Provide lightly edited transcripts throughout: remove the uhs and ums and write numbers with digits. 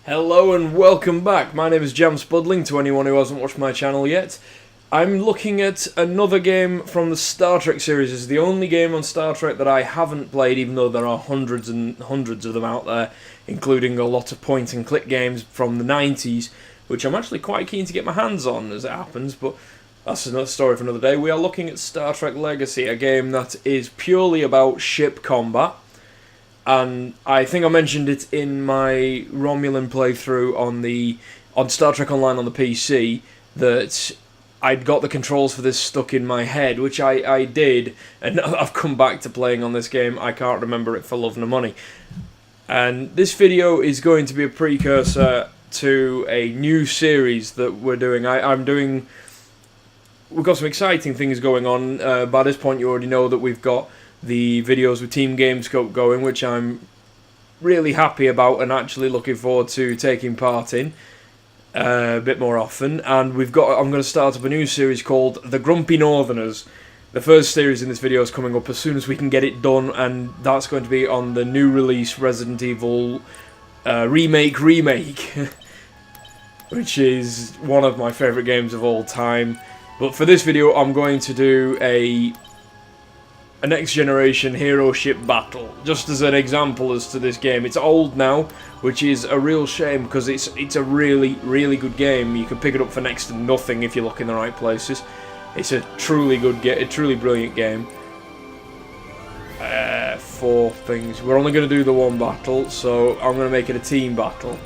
Hello and welcome back. My name is Spudling, to anyone who hasn't watched my channel yet. I'm looking at another game from the Star Trek series. It's the only game on Star Trek that I haven't played, even though there are hundreds and hundreds of them out there, including a lot of point-and-click games from the 90s, which I'm actually quite keen to get my hands on, as it happens, but that's another story for another day. We are looking at Star Trek Legacy, a game that is purely about ship combat. And I think I mentioned it in my Romulan playthrough on Star Trek Online on the PC, that I'd got the controls for this stuck in my head, which I did, and I've come back to playing on this game. I can't remember it for love nor money. And this video is going to be a precursor to a new series that we're doing. We've got some exciting things going on. By this point you already know that we've got the videos with Team Gamescope going, which I'm really happy about and actually looking forward to taking part in a bit more often. And I'm going to start up a new series called The Grumpy Northerners. The first series in this video is coming up as soon as we can get it done, and that's going to be on the new release Resident Evil remake, which is one of my favourite games of all time. But for this video I'm going to do a next generation hero ship battle, just as an example as to this game. It's old now, which is a real shame, because it's a really good game. You can pick it up for next to nothing if you look in the right places. It's a truly good game, a truly brilliant game. 4 things. We're only going to do the one battle, so I'm going to make it a team battle.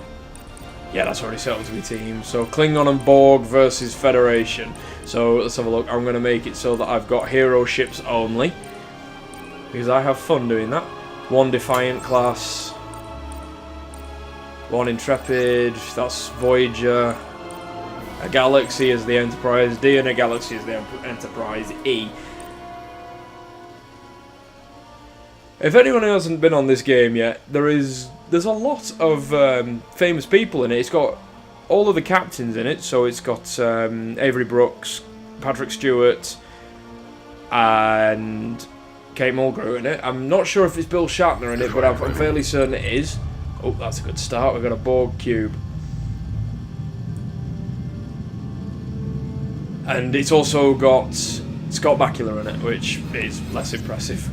Yeah, that's already set up to be team. So Klingon and Borg versus Federation. So let's have a look. I'm going to make it so that I've got hero ships only, because I have fun doing that. 1 Defiant class, 1 Intrepid, that's Voyager, a Galaxy is the Enterprise D, and a Galaxy is the Enterprise E. If anyone hasn't been on this game yet, there's a lot of famous people in it. It's got all of the captains in it, so it's got Avery Brooks, Patrick Stewart, and Kate Mulgrew in it. I'm not sure if it's Bill Shatner in it, but I'm fairly certain it is. Oh, that's a good start. We've got a Borg cube. And it's also got Scott Bakula in it, which is less impressive.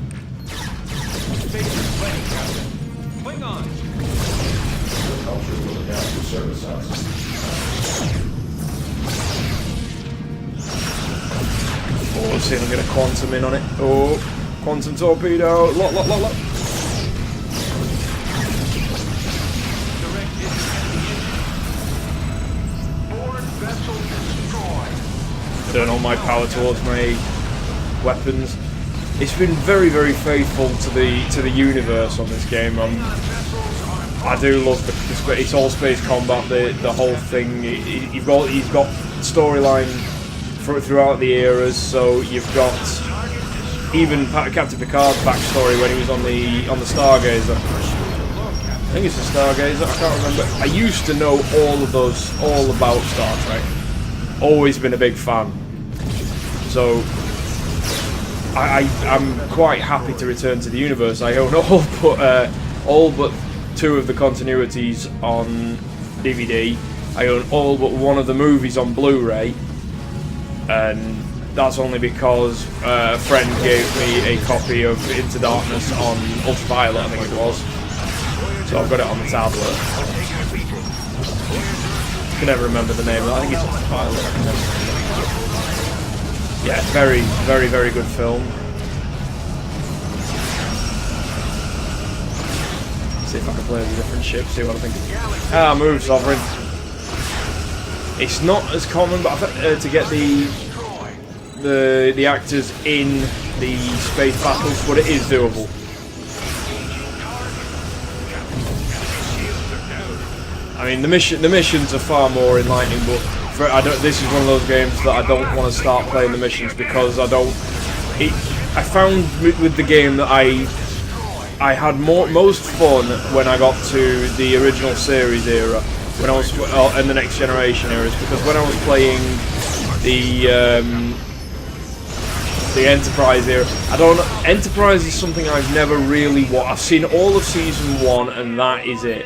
Oh, let's see if I can get a quantum in on it. Oh. Quantum torpedo, lock. Turn all my power towards my weapons. It's been very faithful to the universe on this game. I do love it's all space combat. The whole thing. You've got storyline throughout the eras. So you've got even Captain Picard's backstory when he was on the Stargazer. I think it's the Stargazer, I can't remember. I used to know all about Star Trek. Always been a big fan. So I'm quite happy to return to the universe. I own all but 2 of the continuities on DVD. I own all but 1 of the movies on Blu-ray, and that's only because a friend gave me a copy of Into Darkness on Ultraviolet, I think it was. So I've got it on the tablet. I can never remember the name of it. I think it's Ultraviolet. I can never remember. Yeah, very good film. See if I can play with a different ship, see what I think. Ah, move, Sovereign. It's not as common, but to get the actors in the space battles, but it is doable. I mean, the missions are far more enlightening, but this is one of those games that I don't want to start playing the missions, because I found with the game that I had most fun when I got to the original series era, when I was and the Next Generation eras, because when I was playing the Enterprise era, Enterprise is something I've never really watched. I've seen all of Season 1 and that is it.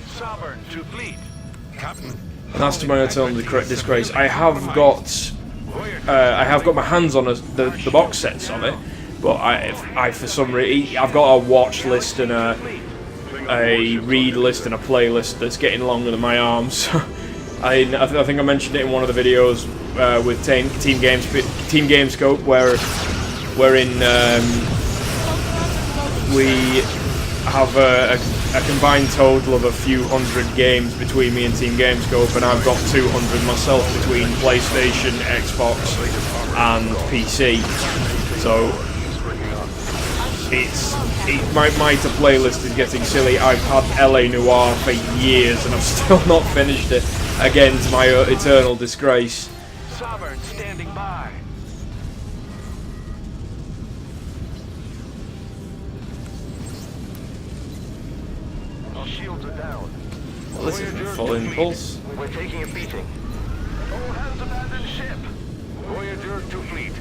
Sovereign to fleet. And that's to my eternal disgrace. I have got my hands on the box sets of it, but I for some reason I've got a watch list and a read list and a playlist that's getting longer than my arms. I think I mentioned it in one of the videos with Team Gamescope, wherein we have a combined total of a few hundred games between me and Team Gamescope, and I've got 200 myself between PlayStation, Xbox, and PC. So my playlist is getting silly. I've had LA Noire for years, and I've still not finished it. Again, to my eternal disgrace. Sovereign standing by. All shields are down. Well, this isn't full impulse. We're taking a beating. All hands abandon ship. Voyager to fleet.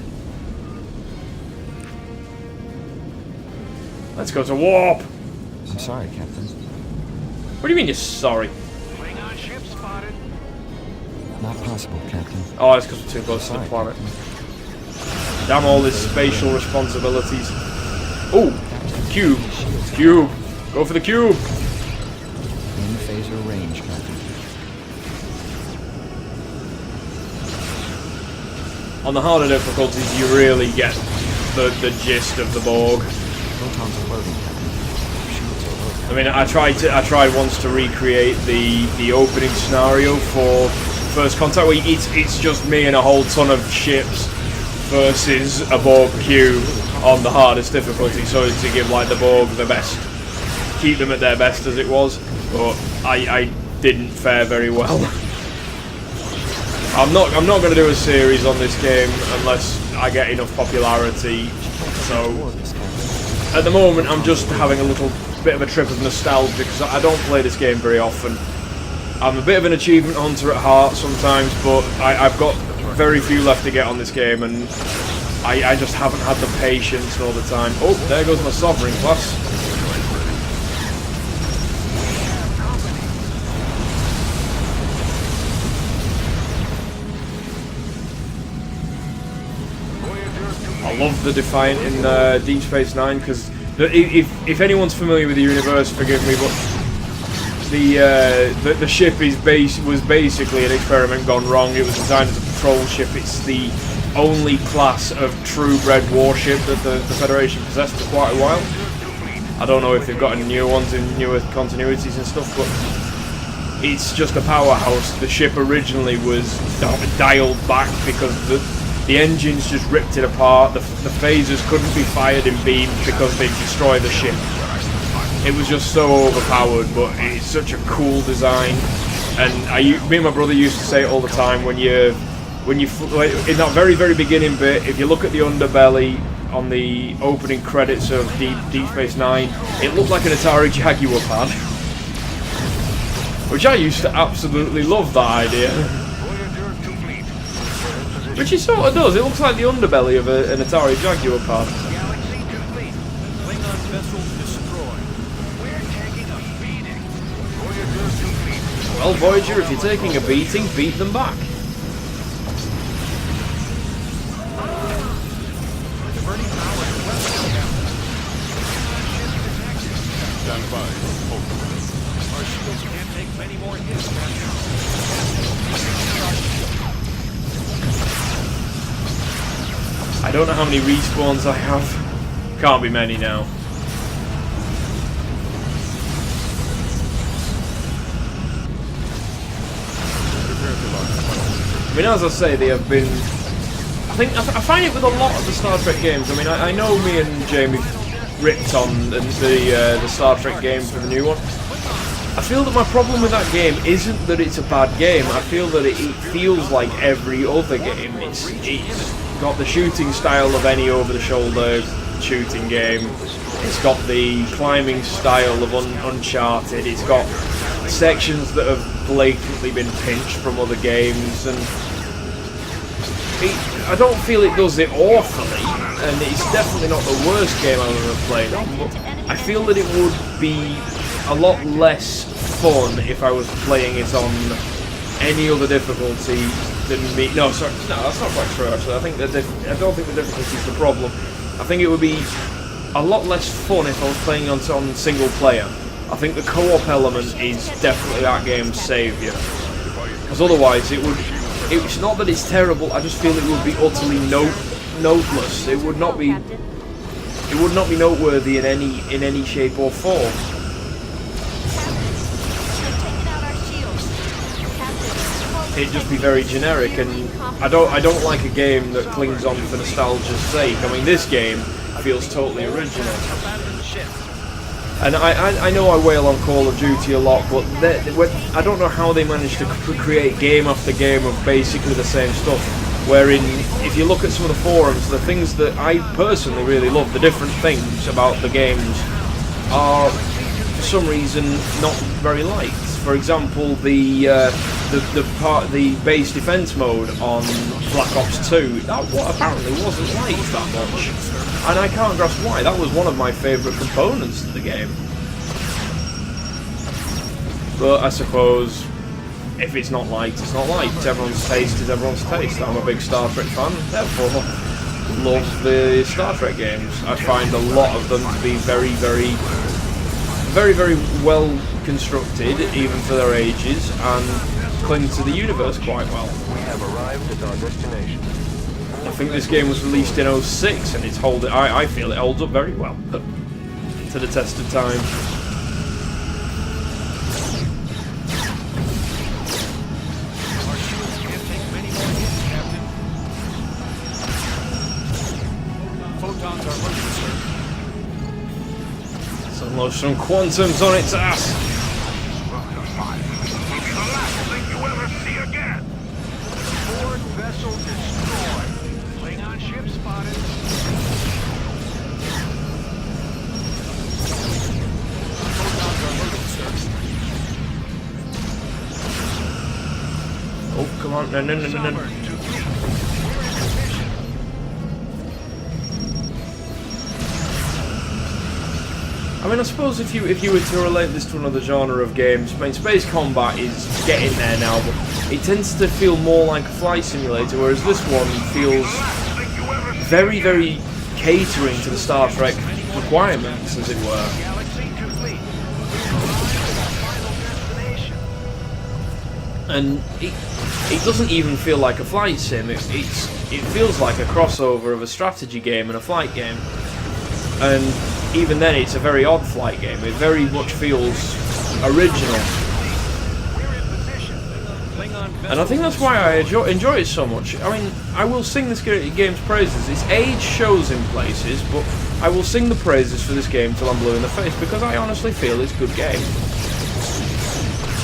Let's go to warp. I'm sorry, Captain. What do you mean you're sorry? Klingon ship spotted. Not possible, Captain. Oh, it's because we're too close to the planet. Damn all these spatial responsibilities. Oh, cube. Cube. Go for the cube. In phaser range, Captain. On the harder difficulties, you really get the gist of the Borg. Protons are loading, Captain. Shields are loading. I mean, I tried once to recreate the opening scenario for First Contact, where it's just me and a whole ton of ships versus a Borg cube on the hardest difficulty, so to give like the Borg the best, keep them at their best as it was. But I didn't fare very well. I'm not going to do a series on this game unless I get enough popularity. So at the moment, I'm just having a little bit of a trip of nostalgia because I don't play this game very often. I'm a bit of an achievement hunter at heart sometimes, but I've got very few left to get on this game, and I just haven't had the patience all the time. Oh, there goes my Sovereign class. I love the Defiant in Deep Space Nine, because if anyone's familiar with the universe, forgive me, but the ship was basically an experiment gone wrong. It was designed as a patrol ship. It's the only class of true-bred warship that the Federation possessed for quite a while. I don't know if they've got any newer ones in newer continuities and stuff, but it's just a powerhouse. The ship originally was dialed back because the engines just ripped it apart. The phasers couldn't be fired in beam because they'd destroy the ship. It was just so overpowered, but it's such a cool design. And me and my brother used to say it all the time, when you in that very beginning bit, if you look at the underbelly on the opening credits of Deep Space Nine, it looked like an Atari Jaguar pad, which I used to absolutely love that idea. Which it sort of does. It looks like the underbelly of an Atari Jaguar pad. Well, Voyager, if you're taking a beating, beat them back. Stand by. Our shields can't take many more hits. I don't know how many respawns I have. Can't be many now. I mean, as I say, they have been... I find it with a lot of the Star Trek games. I mean, I know me and Jamie ripped on the Star Trek game for the new one. I feel that my problem with that game isn't that it's a bad game. I feel that it feels like every other game. It's got the shooting style of any over-the-shoulder shooting game. It's got the climbing style of Uncharted. It's got sections that have blatantly been pinched from other games, and I don't feel it does it awfully, and it's definitely not the worst game I've ever played on, but I feel that it would be a lot less fun if I was playing it on any other difficulty than me. No, sorry, no, that's not quite true. Actually, I don't think the difficulty is the problem. I think it would be a lot less fun if I was playing on single player. I think the co-op element is definitely that game's saviour. Because otherwise, it's not that it's terrible. I just feel it would be utterly noteless. It would not be noteworthy in any shape or form. It'd just be very generic, and I don't like a game that clings on for nostalgia's sake. I mean, this game feels totally original. And I know I wail on Call of Duty a lot, but I don't know how they managed to create game after game of basically the same stuff. Wherein, if you look at some of the forums, the things that I personally really love, the different things about the games, are for some reason not very liked. For example, the base defense mode on Black Ops 2, that apparently wasn't liked that much, and I can't grasp why. That was one of my favourite components of the game. But I suppose if it's not liked, it's not liked. Everyone's taste is everyone's taste. I'm a big Star Trek fan, therefore love the Star Trek games. I find a lot of them to be very, very, very, very well constructed, even for their ages, and cling to the universe quite well. We have arrived at our destination. I think this game was released in 06, and I feel it holds up very well to the test of time. Our shields can't take many more hits, Captain. Photons are working, sir. Let's unload some quantums on its ass. Will be the last thing you ever see again. Ford vessel destroyed. Klingon ship spotted. Photons are working, sir. Oh, come on. No. We're in position. I mean, I suppose if you were to relate this to another genre of games, I mean, space combat is getting there now, but it tends to feel more like a flight simulator, whereas this one feels very, very catering to the Star Trek requirements, as it were. Galaxy complete. We've arrived at our final destination. And it doesn't even feel like a flight sim. It feels like a crossover of a strategy game and a flight game. And even then, it's a very odd flight game. It very much feels original. We're in position. Klingon vessel. And I think that's why I enjoy it so much. I mean, I will sing this game's praises. Its age shows in places, but I will sing the praises for this game till I'm blue in the face, because I honestly feel it's a good game.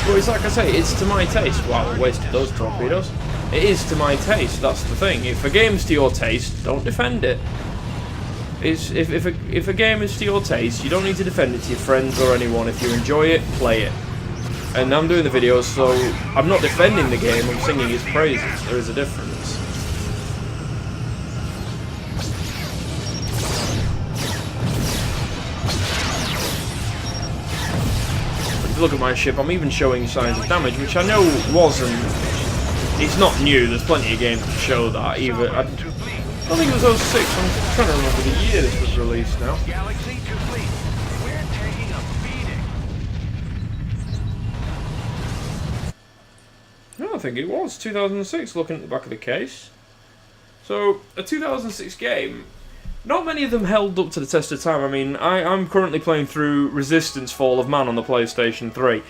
But it's like I say, it's to my taste. Wow, I wasted those torpedoes. It is to my taste, that's the thing. If a game's to your taste, don't defend it. If a game is to your taste, you don't need to defend it to your friends or anyone. If you enjoy it, play it. And I'm doing the videos, so I'm not defending the game, I'm singing its praises. There is a difference. If you look at my ship, I'm even showing signs of damage, which I know wasn't... It's not new, there's plenty of games that show that, either... I think it was 06, I'm trying to remember the year this was released now. Galaxy complete. We're taking a beating. No, I think it was 2006, looking at the back of the case. So, a 2006 game. Not many of them held up to the test of time. I mean, I'm currently playing through Resistance Fall of Man on the PlayStation 3.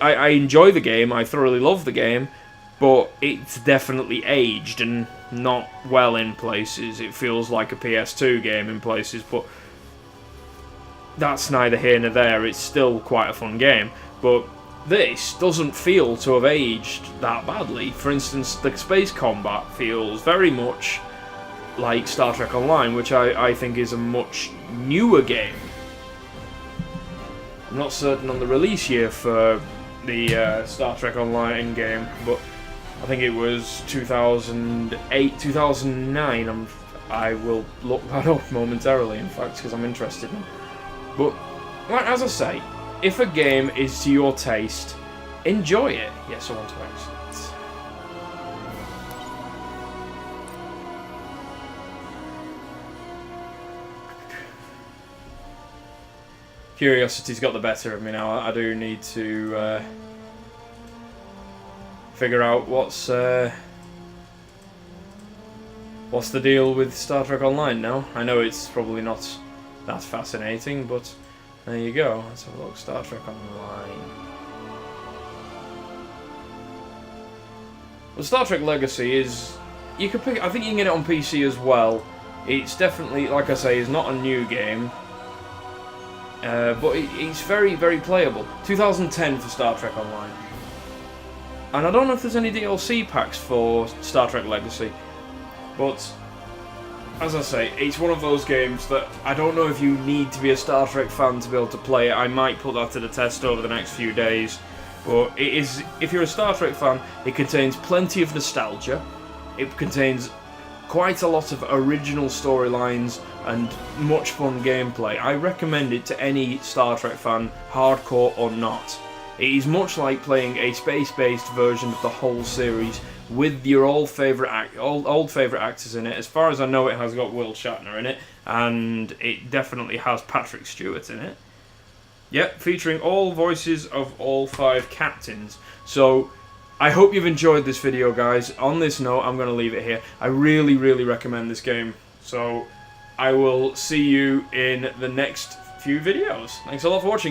I enjoy the game, I thoroughly love the game, but it's definitely aged and not well in places. It feels like a PS2 game in places, but that's neither here nor there. It's still quite a fun game, but this doesn't feel to have aged that badly. For instance, the space combat feels very much like Star Trek Online, which I think is a much newer game. I'm not certain on the release year for the Star Trek Online game, but I think it was 2008, 2009. I will look that up momentarily, in fact, because I'm interested in it. But, like, as I say, if a game is to your taste, enjoy it. Yes, I want to exit. Curiosity's got the better of me now. I do need to figure out what's the deal with Star Trek Online now. I know it's probably not that fascinating, but there you go. Let's have a look. Star Trek Online. Well, Star Trek Legacy is... you could pick... I think you can get it on PC as well. It's definitely, like I say, is not a new game. But it's very, very playable. 2010 for Star Trek Online. And I don't know if there's any DLC packs for Star Trek Legacy. But, as I say, it's one of those games that I don't know if you need to be a Star Trek fan to be able to play it. I might put that to the test over the next few days. But it is, if you're a Star Trek fan, it contains plenty of nostalgia. It contains quite a lot of original storylines and much fun gameplay. I recommend it to any Star Trek fan, hardcore or not. It is much like playing a space-based version of the whole series with your old favourite actors in it. As far as I know, it has got Will Shatner in it, and it definitely has Patrick Stewart in it. Yep, featuring all voices of all 5 captains. So, I hope you've enjoyed this video, guys. On this note, I'm going to leave it here. I really, really recommend this game. So, I will see you in the next few videos. Thanks a lot for watching.